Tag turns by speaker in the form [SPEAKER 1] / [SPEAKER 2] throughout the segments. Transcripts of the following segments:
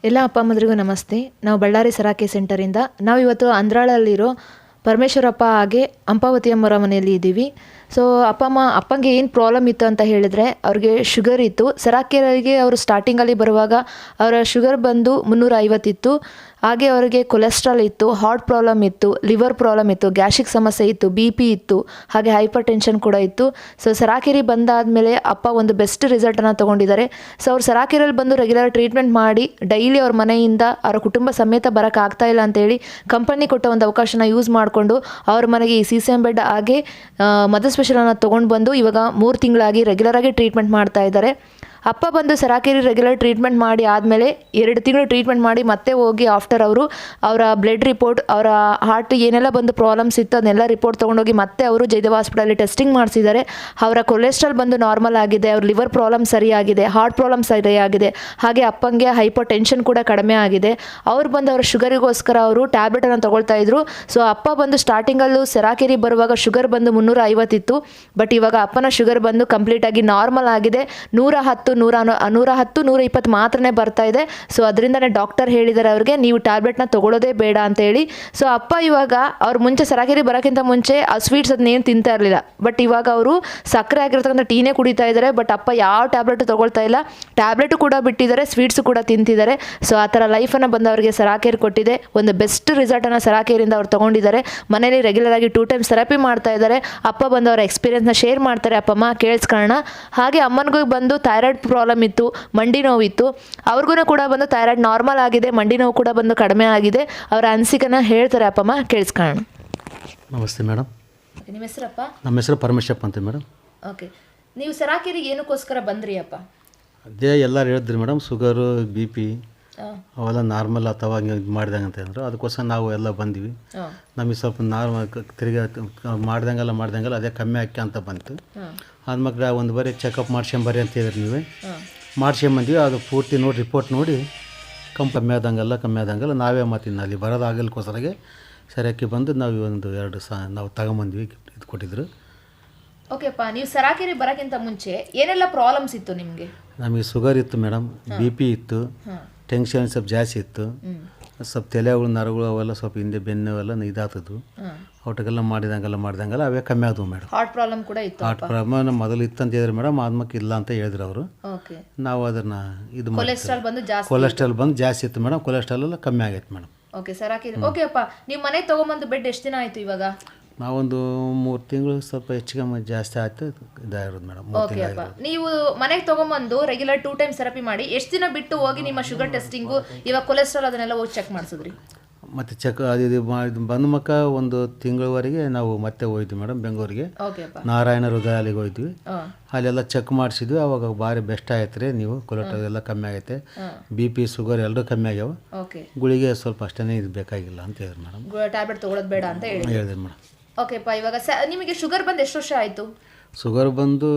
[SPEAKER 1] ಎಲ್ಲ ಅಪ್ಪ ಅಮ್ಮಂದ್ರಿಗೂ ನಮಸ್ತೆ. ನಾವು ಬಳ್ಳಾರಿ ಸರಾಕೆ ಸೆಂಟರಿಂದ ನಾವಿವತ್ತು ಅಂದ್ರಾಳಲ್ಲಿರೋ ಪರಮೇಶ್ವರಪ್ಪ ಹಾಗೆ ಅಂಪಾವತಿ ಅಮ್ಮರ ಮನೆಯಲ್ಲಿ ಇದ್ದೀವಿ. ಸೊ ಅಪ್ಪಂಗೆ ಏನು ಪ್ರಾಬ್ಲಮ್ ಇತ್ತು ಅಂತ ಹೇಳಿದರೆ, ಅವ್ರಿಗೆ ಶುಗರ್ ಇತ್ತು. ಸರಾಕೆರಿಗೆ ಅವರು ಸ್ಟಾರ್ಟಿಂಗಲ್ಲಿ ಬರುವಾಗ ಅವರ ಶುಗರ್ ಬಂದು 350 ಇತ್ತು. ಹಾಗೆ ಅವರಿಗೆ ಕೊಲೆಸ್ಟ್ರಾಲ್ ಇತ್ತು, ಹಾರ್ಟ್ ಪ್ರಾಬ್ಲಮ್ ಇತ್ತು, ಲಿವರ್ ಪ್ರಾಬ್ಲಮ್ ಇತ್ತು, ಗ್ಯಾಸ್ಟ್ರಿಕ್ ಸಮಸ್ಯೆ ಇತ್ತು, BP ಇತ್ತು, ಹಾಗೆ ಹೈಪರ್ ಟೆನ್ಷನ್ ಕೂಡ ಇತ್ತು. ಸೊ ಸರಾಕೆರಿ ಬಂದಾದಮೇಲೆ ಅಪ್ಪ ಒಂದು ಬೆಸ್ಟ್ ರಿಸಲ್ಟನ್ನು ತೊಗೊಂಡಿದ್ದಾರೆ. ಸೊ ಅವ್ರು ಸರಾಕೆರಲ್ಲಿ ಬಂದು ರೆಗ್ಯುಲರ್ ಟ್ರೀಟ್ಮೆಂಟ್ ಮಾಡಿ ಡೈಲಿ ಅವ್ರ ಮನೆಯಿಂದ ಅವರ ಕುಟುಂಬ ಸಮೇತ ಬರೋಕ್ಕಾಗ್ತಾ ಇಲ್ಲ ಅಂತೇಳಿ ಕಂಪನಿ ಕೊಟ್ಟ ಒಂದು ಅವಕಾಶನ ಯೂಸ್ ಮಾಡಿಕೊಂಡು ಅವ್ರ ಮನೆಗೆ ಈ CCM ಬೆಡ್ ಹಾಗೆ ಮದರ್ ಸ್ಪೆಷಲನ್ನು ತೊಗೊಂಡು ಬಂದು ಇವಾಗ 3 ತಿಂಗಳಾಗಿ ರೆಗ್ಯುಲರಾಗಿ ಟ್ರೀಟ್ಮೆಂಟ್ ಮಾಡ್ತಾ ಇದ್ದಾರೆ. ಅಪ್ಪ ಬಂದು ಸರಾಕೆರಿ ರೆಗ್ಯುಲರ್ ಟ್ರೀಟ್ಮೆಂಟ್ ಮಾಡಿ ಆದಮೇಲೆ 2 ತಿಂಗಳು ಟ್ರೀಟ್ಮೆಂಟ್ ಮಾಡಿ ಮತ್ತೆ ಹೋಗಿ ಆಫ್ಟರ್ ಅವರ ಬ್ಲಡ್ ರಿಪೋರ್ಟ್, ಅವರ ಹಾರ್ಟ್ ಏನೆಲ್ಲ ಬಂದು ಪ್ರಾಬ್ಲಮ್ಸ್ ಇತ್ತು ಅದನ್ನೆಲ್ಲ ರಿಪೋರ್ಟ್ ತೊಗೊಂಡೋಗಿ ಮತ್ತೆ ಅವರು ಜಯದೇವ ಹಾಸ್ಪಿಟಲಲ್ಲಿ ಟೆಸ್ಟಿಂಗ್ ಮಾಡಿಸಿದ್ದಾರೆ. ಅವರ ಕೊಲೆಸ್ಟ್ರಾಲ್ ಬಂದು ನಾರ್ಮಲ್ ಆಗಿದೆ, ಅವ್ರ ಲಿವರ್ ಪ್ರಾಬ್ಲಮ್ ಸರಿಯಾಗಿದೆ, ಹಾರ್ಟ್ ಪ್ರಾಬ್ಲಮ್ ಸರಿಯಾಗಿದೆ, ಹಾಗೆ ಅಪ್ಪಂಗೆ ಹೈಪರ್ ಟೆನ್ಷನ್ ಕೂಡ ಕಡಿಮೆ ಆಗಿದೆ. ಅವ್ರು ಬಂದು ಅವರ ಶುಗರಿಗೋಸ್ಕರ ಅವರು ಟ್ಯಾಬ್ಲೆಟನ್ನು ತೊಗೊಳ್ತಾ ಇದ್ರು. ಸೊ ಅಪ್ಪ ಬಂದು ಸ್ಟಾರ್ಟಿಂಗಲ್ಲೂ ಸರಾಕೆರಿ ಬರುವಾಗ ಶುಗರ್ ಬಂದು 350 ಇತ್ತು. ಬಟ್ ಇವಾಗ ಅಪ್ಪನ ಶುಗರ್ ಬಂದು ಕಂಪ್ಲೀಟಾಗಿ ನಾರ್ಮಲ್ ಆಗಿದೆ. 110, 120 ಮಾತ್ರನೇ ಬರ್ತಾ ಇದೆ. ಸೊ ಅದರಿಂದನೇ ಡಾಕ್ಟರ್ ಹೇಳಿದ್ದಾರೆ ಅವ್ರಿಗೆ, ನೀವು ಟ್ಯಾಬ್ಲೆಟ್ನ ತೊಗೊಳ್ಳೋದೇ ಬೇಡ ಅಂತೇಳಿ. ಸೊ ಅಪ್ಪ ಇವಾಗ ಅವ್ರು ಮುಂಚೆ ಸರಾಕೆರಿ ಬರೋಕ್ಕಿಂತ ಮುಂಚೆ ಆ ಸ್ವೀಟ್ಸ್ ಅದನ್ನೇನು ತಿಂತಾ ಇರಲಿಲ್ಲ. ಬಟ್ ಇವಾಗ ಅವರು ಸಕ್ಕರೆ ಆಗಿರ್ತಕ್ಕಂಥ ಟೀನೇ ಕುಡಿತಾ ಇದ್ದಾರೆ. ಬಟ್ ಅಪ್ಪ ಯಾವ ಟ್ಯಾಬ್ಲೆಟು ತೊಗೊಳ್ತಾ ಇಲ್ಲ, ಟ್ಯಾಬ್ಲೆಟು ಕೂಡ ಬಿಟ್ಟಿದ್ದಾರೆ, ಸ್ವೀಟ್ಸು ಕೂಡ ತಿಂತಿದ್ದಾರೆ. ಸೊ ಆ ಥರ ಲೈಫನ್ನು ಬಂದು ಅವರಿಗೆ ಸರಾಕೆರಿ ಕೊಟ್ಟಿದೆ. ಒಂದು ಬೆಸ್ಟ್ ರಿಸಲ್ಟನ್ನು ಸರಾಕೆರಿಯಿಂದ ಅವ್ರು ತೊಗೊಂಡಿದ್ದಾರೆ. ಮನೇಲಿ ರೆಗ್ಯುಲರಾಗಿ 2 ಟೈಮ್ಸ್ ಥೆರಪಿ ಮಾಡ್ತಾ ಇದ್ದಾರೆ. ಅಪ್ಪ ಬಂದು ಅವರ ಎಕ್ಸ್ಪೀರಿಯನ್ಸ್ನ ಶೇರ್ ಮಾಡ್ತಾರೆ. ಅಪ್ಪಮ್ಮ ಕೇಳಿಸ್ಕೊಳ್ಳೋಣ. ಹಾಗೆ ಅಮ್ಮನಿಗೂ ಬಂದು ಥೈರಾಯ್ಡ್ ಪ್ರಾಬ್ಲಮ್ ಇತ್ತು, ಮಂಡಿ ನೋವಿತ್ತು. ಅವ್ರಿಗೂ ಕೂಡ ಬಂದು ಥೈರಾಯ್ಡ್ ನಾರ್ಮಲ್ ಆಗಿದೆ, ಮಂಡಿ ನೋವು ಕೂಡ ಬಂದು ಕಡಿಮೆ ಆಗಿದೆ. ಅವರ ಅನಿಸಿಕೆನ ಹೇಳ್ತಾರೆ. ಅಪ್ಪಮ್ಮ ಕೇಳಿಸ್ಕೊಳ್ಳೋಣ.
[SPEAKER 2] ನಮಸ್ತೆ ಮೇಡಮ್.
[SPEAKER 1] ನಿಮ್ಮ ಹೆಸರಪ್ಪ?
[SPEAKER 2] ನಮ್ಮ ಹೆಸರು ಪರಮೇಶ್ವರಪ್ಪ ಅಂತ ಮೇಡಮ್.
[SPEAKER 1] ಓಕೆ, ನೀವು ಸರಾಕೆರಿಗೆ ಏನಕ್ಕೋಸ್ಕರ ಬಂದ್ರಿ ಅಪ್ಪ?
[SPEAKER 2] ಅದೇ ಎಲ್ಲರೂ ಹೇಳಿದ್ರಿ ಮೇಡಮ್, ಶುಗರು BP ಅವೆಲ್ಲ ನಾರ್ಮಲ್ ಅಥವಾ ಇದು ಮಾಡಿದಂಗೆ ಅಂತ ಹೇಳಿದ್ರು. ಅದಕ್ಕೋಸ್ಕರ ನಾವು ಎಲ್ಲ ಬಂದ್ವಿ. ನಮಗೆ ಸ್ವಲ್ಪ ನಾರ್ಮಲ್ ತಿರುಗಿ ಮಾಡ್ದಂಗೆಲ್ಲ ಅದೇ ಕಮ್ಮಿ ಆಕೆ ಅಂತ ಬಂತು. ಆದ್ಮೇಲೆ ಒಂದು ಬಾರಿ ಚೆಕಪ್ ಮಾಡ್ಸ್ಕೊಂಬರ್ರಿ ಅಂತ ಹೇಳಿದ್ರಿ, ನೀವೇ ಮಾಡ್ಸ್ಕೊಂಬಂದ್ವಿ. ಅದು ಪೂರ್ತಿ ನೋಡಿ ರಿಪೋರ್ಟ್ ನೋಡಿ ಕಮ್ಮಿ ಆದಂಗೆಲ್ಲ ನಾವೇ ಮತ್ತು ಅಲ್ಲಿ ಬರೋದಾಗಲಿಕ್ಕೋಸ್ಕರಗೆ ಸರಿಯಾಗಿ ಬಂದು ನಾವು ಒಂದು 2 ನಾವು ತಗೊಂಬಂದ್ವಿ. ಇದು ಕೊಟ್ಟಿದ್ರು.
[SPEAKER 1] ಓಕೆಪ್ಪ, ನೀವು ಸರಾಕೆರಿ ಬರೋಕ್ಕಿಂತ ಮುಂಚೆ ಏನೆಲ್ಲ ಪ್ರಾಬ್ಲಮ್ಸ್ ಇತ್ತು ನಿಮಗೆ?
[SPEAKER 2] ನಮಗೆ ಶುಗರ್ ಇತ್ತು ಮೇಡಮ್, BP ಇತ್ತು, ಟೆನ್ಷನ್ ಸ್ವಲ್ಪ ಜಾಸ್ತಿ ಇತ್ತು, ಸ್ವಲ್ಪ ತಲೆಗಳು ನರಗಳು ಅವೆಲ್ಲ ಸ್ವಲ್ಪ ಹಿಂದೆ ಬೆನ್ನು ಅವೆಲ್ಲ ಇದಾಗ್ತಿದ್ವು. ಔಟಗೆಲ್ಲ ಮಾಡಿದಂಗೆಲ್ಲ ಅವೇ ಕಮ್ಮಿ ಆದವು ಮೇಡಮ್.
[SPEAKER 1] ಹಾರ್ಟ್ ಪ್ರಾಬ್ಲಮ್ ಕೂಡ ಇತ್ತು?
[SPEAKER 2] ಹಾರ್ಟ್ ಪ್ರಾಬ್ಲಮ್ ಮೊದಲು ಇತ್ತು ಅಂತ ಹೇಳಿದ್ರು ಮೇಡಮ್. ಆದ್ಮೇಲೆ ಇಲ್ಲ ಅಂತ ಹೇಳಿದ್ರು ಅವರು. ನಾವು ಅದನ್ನು ಇದು ಕೊಲೆಸ್ಟ್ರಾಲ್ ಬಂದು ಜಾಸ್ತಿ ಇತ್ತು ಮೇಡಮ್. ಕೊಲೆಸ್ಟ್ರಾಲ್ ಎಲ್ಲ ಕಮ್ಮಿ ಆಗೈತೆ ಮೇಡಮ್.
[SPEAKER 1] ಓಕೆ, ಸರಾಕೆರಿ. ಓಕೆ ಅಪ್ಪ, ನೀವು ಮನೆಗೆ ತೊಗೊಂಬಂದು ಬೆಡ್ ಎಷ್ಟು ದಿನ ಆಯಿತು ಇವಾಗ?
[SPEAKER 2] ನಾವೊಂದು 3 ತಿಂಗಳು ಸ್ವಲ್ಪ ಹೆಚ್ಚಿಗೆ ಜಾಸ್ತಿ ಆಯ್ತು ಇದಾಗಿರೋದು ಮೇಡಮ್.
[SPEAKER 1] ಓಕೆ ಅಪ್ಪ, ನೀವು ಮನೆಗೆ ತೊಗೊಂಬಂದು ರೆಗ್ಯುಲರ್ 2 ಟೈಮ್ಸ್ ಥೆರಪಿ ಮಾಡಿ ಎಷ್ಟು ದಿನ ಬಿಟ್ಟು ಹೋಗಿ ನಿಮ್ಮ ಶುಗರ್ ಟೆಸ್ಟಿಂಗು, ಇವಾಗ ಕೊಲೆಸ್ಟ್ರಾಲ್ ಅದನ್ನೆಲ್ಲ ಹೋಗಿ ಚೆಕ್ ಮಾಡಿಸಿದ್ರಿ?
[SPEAKER 2] ಮತ್ತು ಚೆಕ್ ಅದು ಬಂದ ಮಕ್ಕ 1 ತಿಂಗಳವರೆಗೆ ನಾವು ಮತ್ತೆ ಹೋಯ್ದ್ವಿ ಮೇಡಮ್ ಬೆಂಗಳೂರಿಗೆ. ನಾರಾಯಣ ಹೃದಯಾಲಿಗೆ ಹೋಯ್ದ್ವಿ. ಅಲ್ಲೆಲ್ಲ ಚೆಕ್ ಮಾಡಿಸಿದ್ವಿ. ಅವಾಗ ಭಾರಿ ಬೆಸ್ಟ್ ಆಯ್ತು ರೀ, ನೀವು ಕೊಲೆಸ್ಟ್ರಾಲ್ ಎಲ್ಲ ಕಮ್ಮಿ ಆಗೈತೆ, BP ಶುಗರ್ ಎಲ್ಲರೂ ಕಮ್ಮಿ ಆಗ್ಯಾವ, ಗುಳಿಗೆ ಸ್ವಲ್ಪ ಅಷ್ಟೇ ಇದು ಬೇಕಾಗಿಲ್ಲ ಅಂತ ಹೇಳಿದ್ರು ಮೇಡಮ್.
[SPEAKER 1] ಟ್ಯಾಬ್ಲೆಟ್ ತೊಗೊಳೋದು ಬೇಡ ಅಂತ ಹೇಳಿದ್ರು ಮೇಡಮ್. ಓಕೆಪ್ಪ, ಇವಾಗ ನಿಮಗೆ ಶುಗರ್ ಬಂದು ಎಷ್ಟು ವರ್ಷ ಆಯಿತು?
[SPEAKER 2] ಶುಗರ್ ಬಂದು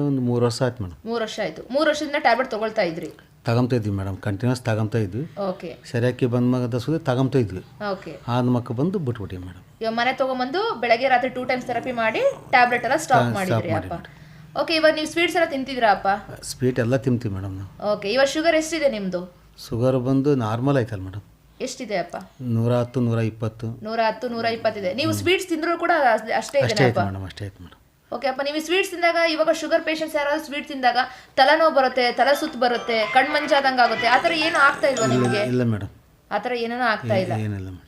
[SPEAKER 2] ಒಂದು 3 ವರ್ಷ ಆಯ್ತು ಮೇಡಮ್.
[SPEAKER 1] 3 ವರ್ಷ ಆಯಿತು. 3 ವರ್ಷದಿಂದ ಟ್ಯಾಬ್ಲೆಟ್ ತೊಗೊಳ್ತಾ ಇದ್ರಿ?
[SPEAKER 2] ತಗೊಂತ ಇದ್ವಿ ಮೇಡಮ್, ಕಂಟಿನ್ಯೂಸ್ ತಗೊಂತ ಇದ್ವಿ.
[SPEAKER 1] ಓಕೆ,
[SPEAKER 2] ಸರಿಯಾಗಿ ಬಂದ ಮಗ ಸುದ್ದಿ ತಗೊಂತ ಇದ್ವಿ.
[SPEAKER 1] ಓಕೆ,
[SPEAKER 2] ಆದ ಮಕ್ಕ ಬಂದು ಬಿಟ್ಬಿಟ್ಟಿವಿ ಮೇಡಮ್.
[SPEAKER 1] ಇವಾಗ ಮನೆ ತೊಗೊಂಬಂದು ಬೆಳಗ್ಗೆ ರಾತ್ರಿ 2 ಟೈಮ್ಸ್ ಥೆರಪಿ ಮಾಡಿ ಟ್ಯಾಬ್ಲೆಟ್ ಎಲ್ಲ ಸ್ಟಾಪ್ ಮಾಡಿದ್ರಿ ಅಪ್ಪ? ಓಕೆ, ಇವಾಗ ನೀವು ಸ್ವೀಟ್ಸ್ ಎಲ್ಲ ತಿಂತಿದ್ರಾ ಅಪ್ಪ?
[SPEAKER 2] ಸ್ವೀಟ್ ಎಲ್ಲ ತಿಂತೀವಿ ಮೇಡಮ್ ನಾವು.
[SPEAKER 1] ಓಕೆ, ಇವಾಗ ಶುಗರ್ ಎಷ್ಟಿದೆ ನಿಮ್ಮದು?
[SPEAKER 2] ಶುಗರ್ ಬಂದು ನಾರ್ಮಲ್ ಆಯ್ತಲ್ಲ ಮೇಡಮ್.
[SPEAKER 1] ಎಷ್ಟಿದೆ ಅಪ್ಪ?
[SPEAKER 2] 110, 120.
[SPEAKER 1] 110, 120 ಇದೆ. ನೀವು ಸ್ವೀಟ್ಸ್ ತಿಂದರೂ ಕೂಡ ಅಷ್ಟೇ ಇದೆ
[SPEAKER 2] ಮೇಡಮ್? ಅಷ್ಟೇ ಆಯ್ತು ಮೇಡಮ್.
[SPEAKER 1] ಓಕೆ ಅಪ್ಪ, ನೀವು ಸ್ವೀಟ್ಸ್ ತಿಂದಾಗ, ಇವಾಗ ಶುಗರ್ ಪೇಷಂಟ್ಸ್ ಯಾರಾದ್ರೂ ಸ್ವೀಟ್ ತಿಂದಾಗ ತಲೆನೋವು ಬರುತ್ತೆ, ತಲೆ ಸುತ್ತು ಬರುತ್ತೆ, ಕಣ್ಣು ಮಂಜಾದಂಗೆ ಆಗುತ್ತೆ, ಆ ಥರ ಏನು ಆಗ್ತಾ ಇಲ್ವಾ ನಿಮಗೆ?
[SPEAKER 2] ಇಲ್ಲ ಮೇಡಮ್,
[SPEAKER 1] ಆ ಥರ ಏನೇನೋ ಆಗ್ತಾ ಇಲ್ಲ?
[SPEAKER 2] ಏನಿಲ್ಲ ಮೇಡಮ್.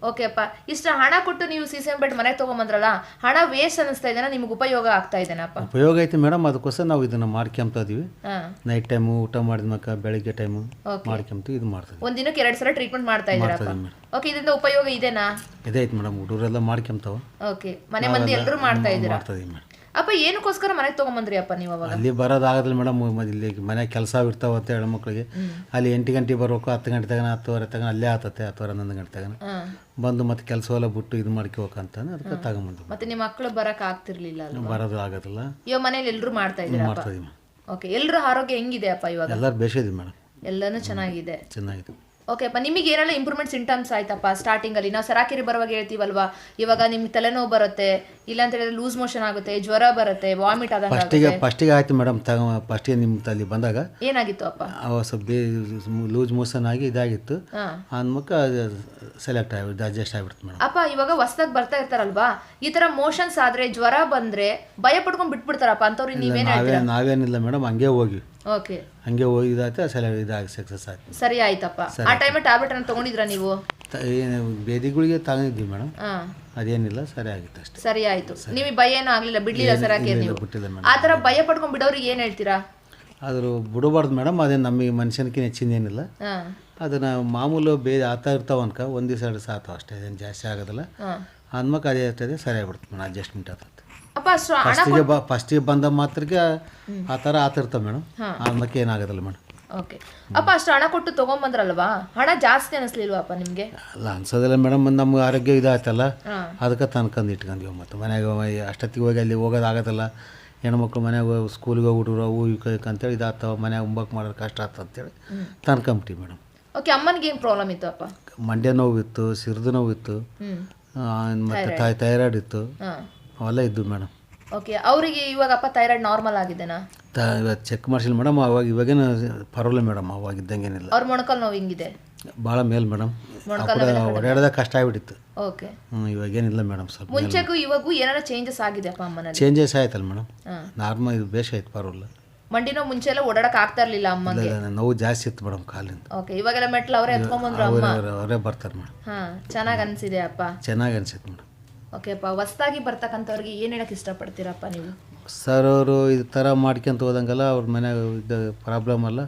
[SPEAKER 1] ಓಕೆ ಅಪ್ಪ, ಇಷ್ಟ ಹಣ ಕೊಟ್ಟು ನೀವು CCM ಬೆಡ್ ಮನೆಗೆ ತೊಗೊಂಬಂದ್ರಲ್ಲ, ಹಣ ವೇಸ್ಟ್ ಅನ್ನಿಸ್ತಾ ಇದೆನಾ, ನಿಮ್ಗೆ ಉಪಯೋಗ ಆಗ್ತಾ ಇದೆನಪ್ಪ?
[SPEAKER 2] ಉಪಯೋಗ ಐತೆ ಮೇಡಮ್. ಅದಕ್ಕೋಸ್ಕರ ನಾವು ಇದನ್ನು ಮಾಡ್ಕೊಂತ ಇದೀವಿ. ನೈಟ್ ಟೈಮು ಊಟ ಮಾಡಿದ ಮಕ್ಕ ಬೆಳಿಗ್ಗೆ ಟೈಮು ಮಾಡ್ಕೊಂತೀವಿ. ಇದು ಮಾಡ್ತೀವಿ.
[SPEAKER 1] ಒಂದು ದಿನಕ್ಕೆ 2 ಸಲ ಟ್ರೀಟ್ಮೆಂಟ್ ಮಾಡ್ತಾ ಇದ್ದೀರಾ? ಓಕೆ, ಇದರಿಂದ ಉಪಯೋಗ ಇದೆನಾ?
[SPEAKER 2] ಇದೆ ಐತೆ ಮೇಡಮ್, ಹುಡುಗರೆಲ್ಲ ಮಾಡ್ಕೊಂತಾವ.
[SPEAKER 1] ಓಕೆ, ಮನೆ ಮಂದಿ ಎಲ್ಲರೂ ಮಾಡ್ತಾ ಇದ್ದೀರಾ?
[SPEAKER 2] ಮಾಡ್ತಾ ಮೇಡಮ್.
[SPEAKER 1] ಅಪ್ಪ, ಏನಕ್ಕೋಸ್ಕರ ಮನೆಗೆ ತೊಗೊಂಬಂದ್ರಿ ಅಪ್ಪ ನೀವು ಅವಾಗ?
[SPEAKER 2] ಅಲ್ಲಿ ಬರೋದಾಗದಿಲ್ಲ ಮೇಡಮ್, ಇಲ್ಲಿ ಮನೆ ಕೆಲಸ ಇರ್ತಾವ ಅಂತ ಹೆಣ್ಮಕ್ಳಿಗೆ. ಅಲ್ಲಿ 8 ಗಂಟೆಗೆ ಬರ್ಬೇಕು, 10 ಗಂಟೆ ತಗನ 10:30 ತಗನ ಅಲ್ಲೇ ಆತತೆ, 10 11 ಗಂಟೆ ತಗನ ಬಂದು ಮತ್ತೆ ಕೆಲಸ ಎಲ್ಲ ಬಿಟ್ಟು ಇದು ಮಾಡ್ಕೋಬೇಕಂತ ಅದಕ್ಕೆ ತಗೊಂಬಂದು.
[SPEAKER 1] ಮತ್ತೆ ನಿಮ್ಮ ಮಕ್ಕಳು ಬರಕ್ಕೆ ಆಗ್ತಿರ್ಲಿಲ್ಲ?
[SPEAKER 2] ಬರೋದು ಆಗೋದಿಲ್ಲ.
[SPEAKER 1] ಇವಾಗ ಮನೇಲಿ ಎಲ್ಲರೂ ಮಾಡ್ತಾ ಇದ್ದೀರಾ?
[SPEAKER 2] ಮಾಡ್ತಾ ಇದೀವಿ.
[SPEAKER 1] ಓಕೆ, ಎಲ್ಲರೂ ಆರೋಗ್ಯ ಹೆಂಗಿದೆ ಅಪ್ಪ ಇವಾಗ?
[SPEAKER 2] ಎಲ್ಲರೂ ಬೇಸಿದೀವಿ ಮೇಡಮ್.
[SPEAKER 1] ಎಲ್ಲನೂ ಚೆನ್ನಾಗಿದೆ.
[SPEAKER 2] ಚೆನ್ನಾಗಿದೆ.
[SPEAKER 1] ಓಕೆ ಅಪ್ಪ, ನಿಮಗೆ ಏನೆಲ್ಲ ಇಂಪ್ರೂವ್ಮೆಂಟ್ ಸಿಂಟಮ್ಸ್ ಆಯ್ತಪ್ಪ ಸ್ಟಾರ್ಟಿಂಗಲ್ಲಿ? ನಾವು ಸರಾಕೆರಿ ಬರುವಾಗ ಹೇಳ್ತೀವಲ್ವಾ, ಇವಾಗ ನಿಮ್ಗೆ ತಲೆನೋವು ಬರುತ್ತೆ, ಇಲ್ಲ ಅಂತ ಹೇಳಿದ್ರೆ ಲೂಸ್ ಮೋಷನ್ ಆಗುತ್ತೆ, ಜ್ವರ ಬರುತ್ತೆ, ವಾಮಿಟ್ ಆದಂಗೆ
[SPEAKER 2] ಫಸ್ಟಿಗೆ ಆಯ್ತು ಮೇಡಮ್. ಫಸ್ಟಿಗೆ ನಿಮ್ಮ ತಲೆ ಬಂದಾಗ
[SPEAKER 1] ಏನಾಗಿತ್ತು ಅಪ್ಪ?
[SPEAKER 2] ಅವ ಸ್ವಲ್ಪ ಲೂಸ್ ಮೋಷನ್ ಆಗಿ ಇದಾಗಿತ್ತು. ಅಂದ್ಮಕ್ಕ ಸೆಲೆಕ್ಟ್ ಆಗಿಬಿಟ್ಟು ಅಡ್ಜಸ್ಟ್ ಆಗಿಬಿಡ್ತು ಮೇಡಮ್.
[SPEAKER 1] ಅಪ್ಪ ಇವಾಗ ಹೊಸ್ದಾಗಿ ಬರ್ತಾ ಇರ್ತಾರಲ್ವಾ, ಈ ತರ ಮೋಷನ್ಸ್ ಆದ್ರೆ, ಜ್ವರ ಬಂದ್ರೆ ಭಯ ಪಡ್ಕೊಂಡು ಬಿಟ್ಬಿಡ್ತಾರಪ್ಪ ಅಂತವ್ರಿಗೆ ನೀವೇನು ಹೇಳ್ತೀರಾ?
[SPEAKER 2] ನಾವೇನಿಲ್ಲ ಮೇಡಮ್, ಹಂಗೆ ಹೋಗಿ
[SPEAKER 1] ಓಕೆ,
[SPEAKER 2] ಹಂಗೆ ಹೋಗಿ ಇದಾಯ್ತು, ಇದಾಗಿ ಸಕ್ಸಸ್ ಆಯ್ತು.
[SPEAKER 1] ಸರಿ ಆಯ್ತಪ್ಪ. ಆ ಟೈಮ್ ಟ್ಯಾಬ್ಲೆಟ್ ಅನ್ನು ತಗೊಂಡಿದ್ರಾ ನೀವು?
[SPEAKER 2] ಬೇದಿಗಳಿಗೆ ತಗೊಂಡಿದ್ವಿ ಮೇಡಮ್, ಅದೇನಿಲ್ಲ, ಸರಿ ಆಗಿತ್ತು ಅಷ್ಟೇ.
[SPEAKER 1] ಸರಿ ಆಯ್ತು. ನೀವು ಭಯ ಏನೂ ಆಗ್ಲಿಲ್ಲ, ಬಿಡ್ಲಿಲ್ಲ ಸರಾಕೆ ನೀವು?
[SPEAKER 2] ಬಿಟ್ಟಿಲ್ಲ ಮೇಡಮ್.
[SPEAKER 1] ಆ ತರ ಭಯ ಪಡ್ಕೊಂಡು ಬಿಡೋರಿಗೆ ಏನ್ ಹೇಳ್ತೀರಾ?
[SPEAKER 2] ಆದರೂ ಬಿಡಬಾರ್ದು ಮೇಡಮ್, ಅದೇನು ನಮಗೆ ಮನುಷ್ಯನಕ್ಕಿಂತ ಹೆಚ್ಚಿನೇನಿಲ್ಲ. ಅದನ್ನು ಮಾಮೂಲು ಆತ ಇರ್ತಾವ ಅನ್ಕ ಒಂದು ದಿವಸ 2 ದಿವಸ ಆತಾವ ಅಷ್ಟೇ, ಅದೇನು ಜಾಸ್ತಿ ಆಗೋದಿಲ್ಲ. ಅಂದ್ಮಕ್ಕೆ ಅದೇ ಅಷ್ಟೇ ಸರಿ ಆಗ್ಬಿಡ್ತು ಮೇಡಮ್, ಅಡ್ಜಸ್ಟ್ಮೆಂಟ್ ಆಗ್ತದೆ. ಫಸ್ಟಿಗೆ ಬಂದ ಮಾತ್ರಕ್ಕೆ ಆ ಥರ ಆತಿರ್ತಾವೆ ಮೇಡಮ್, ಅಂದ್ಮಕ್ಕೆ ಏನಾಗೋದಿಲ್ಲ ಮೇಡಮ್.
[SPEAKER 1] ಓಕೆ ಅಪ್ಪ, ಅಷ್ಟು ಹಣ ಕೊಟ್ಟು ತೊಗೊಂಬಂದ್ರಲ್ವಾ, ಹಣ ಜಾಸ್ತಿ ಅನಿಸ್ಲಿಲ್ವಾಪ್ಪ ನಿಮಗೆ?
[SPEAKER 2] ಅಲ್ಲ ಅನ್ಸೋದಿಲ್ಲ ಮೇಡಮ್, ನಮ್ಗೆ ಆರೋಗ್ಯ ಇದಾಯ್ತಲ್ಲ, ಅದಕ್ಕೆ ತನ್ಕಂದು ಇಟ್ಕೊಂಡ್ವಿ. ಮತ್ತು ಮನೆಯಾಗ ಅಷ್ಟೊತ್ತಿಗೆ ಹೋಗಿ ಅಲ್ಲಿ ಹೋಗೋದಾಗೋದಿಲ್ಲ, ಹೆಣ್ಮಕ್ಳು ಮನೆಯಾಗ ಸ್ಕೂಲಿಗೆ ಹೋಗ್ಬಿಟ್ರು ಅವು ಅಂತೇಳಿ ಇದಾಗ್ತಾವೆ, ಮನ್ಯಾಗ ಉಂಬಕ್ಕೆ ಮಾಡೋದು ಕಷ್ಟ ಆಗ್ತದೆ ಅಂತೇಳಿ ತನ್ಕೊಂಬಿಟ್ವಿ ಮೇಡಮ್.
[SPEAKER 1] ಓಕೆ, ಅಮ್ಮನಿಗೆ ಏನು ಪ್ರಾಬ್ಲಮ್ ಇತ್ತು ಅಪ್ಪ?
[SPEAKER 2] ಮಂಡ್ಯ ನೋವಿತ್ತು, ಸಿರ್ದು ನೋವಿತ್ತು, ಮತ್ತು ಥೈರಾಯ್ಡ್ ಇತ್ತು, ಅವೆಲ್ಲ ಇದ್ದು ಮೇಡಮ್.
[SPEAKER 1] ಓಕೆ, ಅವರಿಗೆ ಇವಾಗ ಅಪ್ಪ ಥೈರಾಯ್ಡ್ ನಾರ್ಮಲ್ ಆಗಿದೆನಾ?
[SPEAKER 2] ಇವತ್ತು ಚೆಕ್ ಮಾಡಿಸಿಲ್ಲ ಮೇಡಮ್, ಇವಾಗೇನು ಪರವಾಗಿಲ್ಲ ಮೇಡಮ್, ಅವಾಗಿದ್ದಂಗೇನಿಲ್ಲ.
[SPEAKER 1] ಅವ್ರ ಮೊಣಕಾಲು ನೋವು ಹಿಂಗಿದೆ?
[SPEAKER 2] ಭಾಳ ಮೇಲ್ ಮೇಡಮ್, ಓಡಾಡೋದಾಗ ಕಷ್ಟ ಆಗಿಬಿಟ್ಟಿತ್ತು.
[SPEAKER 1] ಓಕೆ,
[SPEAKER 2] ಇವಾಗೇನಿಲ್ಲ ಮೇಡಮ್, ಸ್ವಲ್ಪ
[SPEAKER 1] ಮುಂಚೆಗೂ ಇವಾಗೂ ಏನಾರ ಚೇಂಜಸ್ ಆಗಿದೆ ಅಪ್ಪ ಅಮ್ಮನಲ್ಲಿ?
[SPEAKER 2] ಚೇಂಜಸ್ ಆಯ್ತಲ್ಲ ಮೇಡಮ್, ನಾರ್ಮಲ್ ಇದು ಬೇಷ್ ಆಯ್ತು, ಪರವಾಗಿಲ್ಲ.
[SPEAKER 1] ಮಂಡಿ ನೋವು ಮುಂಚೆ ಎಲ್ಲ ಓಡಾಡಕ್ ಆಗ್ತಾ ಇರ್ಲಿಲ್ಲ ಅಮ್ಮಗೆ?
[SPEAKER 2] ನೋವು ಜಾಸ್ತಿ ಇತ್ತು ಮೇಡಮ್ ಕಾಲಿಂದ.
[SPEAKER 1] ಓಕೆ, ಇವಾಗೆಲ್ಲ ಮೆಟ್ಲು ಅವರೇ ಎತ್ಕೊಂಡ್ಬಂದ್ರು ಅಮ್ಮ?
[SPEAKER 2] ಅವರೇ ಬರ್ತಾರೆ ಮೇಡಮ್.
[SPEAKER 1] ಚೆನ್ನಾಗಿ ಅನ್ಸಿದೆ ಅಪ್ಪ?
[SPEAKER 2] ಚೆನ್ನಾಗಿ ಅನ್ಸಿತ್ತು ಮೇಡಮ್.
[SPEAKER 1] ಓಕೆ ಅಪ್ಪ, ಹೊಸ್ದಾಗಿ ಬರ್ತಕ್ಕಂಥವ್ರಿಗೆ ಏನು ಹೇಳಕ್ಕೆ ಇಷ್ಟಪಡ್ತೀರಪ್ಪ ನೀವು?
[SPEAKER 2] ಸರ್ ಅವರು ಈ ಥರ ಮಾಡ್ಕೊಂತ ಹೋದಂಗೆಲ್ಲ ಅವ್ರ ಮನ್ಯಾಗ ಇದು ಪ್ರಾಬ್ಲಮ್ ಅಲ್ಲ,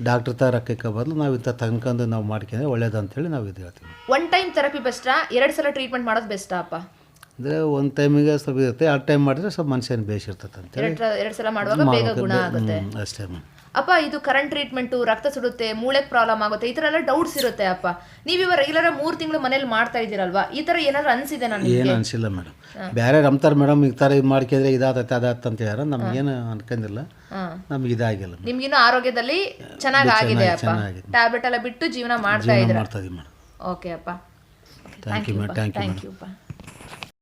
[SPEAKER 2] ಡಾಕ್ಟ್ರ್ ಥರ ರೊಕ್ಕಕ್ಕೆ ಬದಲು ನಾವು ಇಂಥ ತನ್ಕೊಂಡು ನಾವು ಮಾಡ್ಕೊಂಡ್ರೆ ಒಳ್ಳೇದು ಅಂತೇಳಿ ನಾವು ಇದು ಹೇಳ್ತೀವಿ.
[SPEAKER 1] 1 ಟೈಮ್ ಥೆರಪಿ ಬೆಸ್ಟಾ, 2 ಸಲ ಟ್ರೀಟ್ಮೆಂಟ್ ಮಾಡೋದು ಬೆಸ್ಟಾ ಅಪ್ಪ?
[SPEAKER 2] ಅಂದರೆ ಒಂದು ಟೈಮಿಗೆ ಸ್ವಲ್ಪ ಇರುತ್ತೆ, 2 ಟೈಮ್ ಮಾಡಿದ್ರೆ ಸ್ವಲ್ಪ ಮನುಷ್ಯನ ಬೇಸಿರ್ತದೆ ಅಂತೇಳಿ
[SPEAKER 1] 2 ಸಲ ಮಾಡುವಾಗ ಬೇಗ ಗುಣ ಆಗುತ್ತೆ
[SPEAKER 2] ಅಷ್ಟೇ ಮೇಡಮ್.
[SPEAKER 1] ಅಪ್ಪ, ಇದು ಕರೆಂಟ್ ಟ್ರೀಟ್ಮೆಂಟು, ರಕ್ತ ಸುಡುತ್ತೆ, ಮೂಳೆಗೆ ಪ್ರಾಬ್ಲಮ್ ಆಗುತ್ತೆ, ಈ ಥರ ಎಲ್ಲ ಡೌಟ್ಸ್ ಇರುತ್ತೆ ಅಪ್ಪ. ನೀವಿವ ರೆಗ್ಯುಲರ್ 3 ತಿಂಗಳು ಮನೇಲಿ ಮಾಡ್ತಾ ಇದ್ದೀರಲ್ವಾ, ಈ ಥರ ಏನಾದ್ರು ಅನಿಸಿದೆ ನನಗೆ?
[SPEAKER 2] ಏನು ಅನಿಸಿಲ್ಲ ಮೇಡಮ್. ಬೇರೆ ನಂಬ್ತಾರೆ ಮೇಡಮ್, ಈ ಥರ ಇದು ಮಾಡ್ಕಿದ್ರೆ ಇದಾಗತ್ತೆ ಅದಾಗತ್ತೆ ಅಂತ ಹೇಳ್ಯಾರ, ನಮಗೇನು ಅನ್ಕೊಂಡಿಲ್ಲ, ನಮ್ಗೆ ಇದಾಗಿಲ್ಲ.
[SPEAKER 1] ನಿಮ್ಗಿನ್ನೂ ಆರೋಗ್ಯದಲ್ಲಿ ಚೆನ್ನಾಗಿ ಆಗಿದೆ ಅಪ್ಪ, ಟ್ಯಾಬ್ಲೆಟ್ ಎಲ್ಲ ಬಿಟ್ಟು ಜೀವನ ಮಾಡ್ತಾ ಇದ್ದೀರಾ?
[SPEAKER 2] ಮಾಡ್ತಾ ಇದೀವಿ ಮೇಡಮ್.
[SPEAKER 1] ಓಕೆ ಅಪ್ಪ,
[SPEAKER 2] thank you madam.
[SPEAKER 1] Thank you ಅಪ್ಪ.